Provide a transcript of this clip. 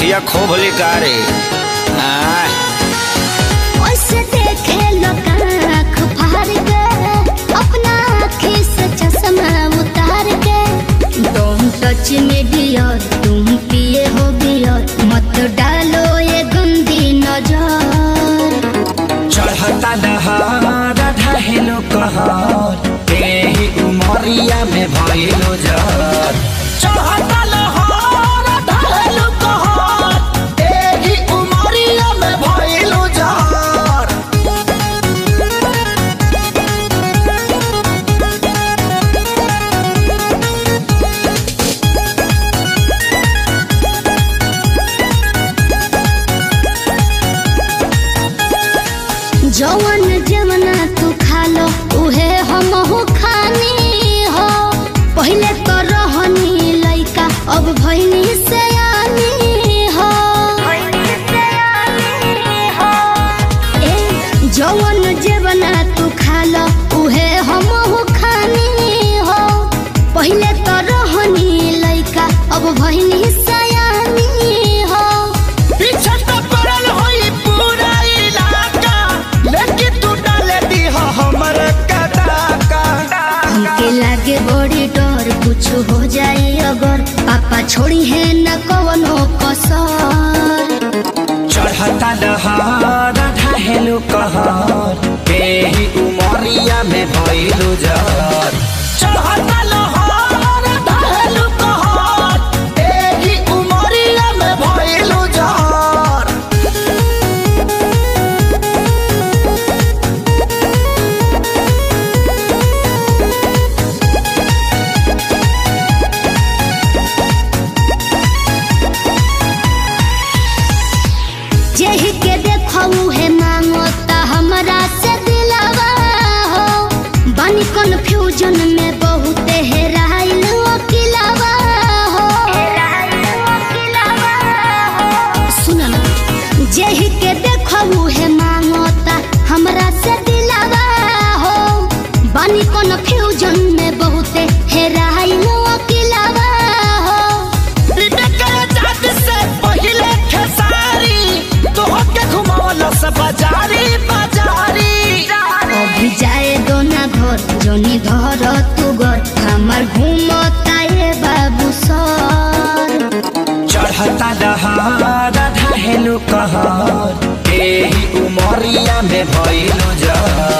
अखिया खोब लिकारे ओसे देखे लोग आँख फाड़ के अपना आँखी से चश्मा उतार के तुम टच में डियर तुम पिए हो बियर मत डालो ये गंदी नजर चढ़ता दहार ढहेलो कहर तेही उमरिया में भइलो जर चढ़ता लहर ढहेलो कहर तेही उमरिया में भइलो जर जवन जवना तू खा लो उहे हमहू खानी हो पहले तो रहनी लइका अब भइनी सयानी हो ए जवन जवना तू खा लो उहे हमहू खानी हो पहले तो रहनी लइका अब भइनी सयानी हो पीछे तो पड़ल होई पूरा इलाका लेकिन तू डाले दी हो हमर कदाका हमके लागे बड़ी डर कुछ हो जाए अगर पापा छोड़ी है न कवनो कसर चढ़ता दहार ढहेलो कहर तेही उमरिया में भइलो जर चढ़ता लहर ढहेलो कहर तेही उमरिया में भइलो जर जेहि के देखऊ है मांगता हमरा से दिलवा हो बानी कन्फ्यूजन में बहुत हेराइल अकेलावा हो सुन ना जेहि के देखऊ है मांगता हमरा से दिलवा हो बानी कन्फ्यूजन में बहुत हेराइल अकेलावा हो अभी जाए दो ना घर जोनी धर तू घर हमार घूमता ये बाबू सर चढ़ता दहार ढहेलो कहर तेही उमरिया में भइलो जर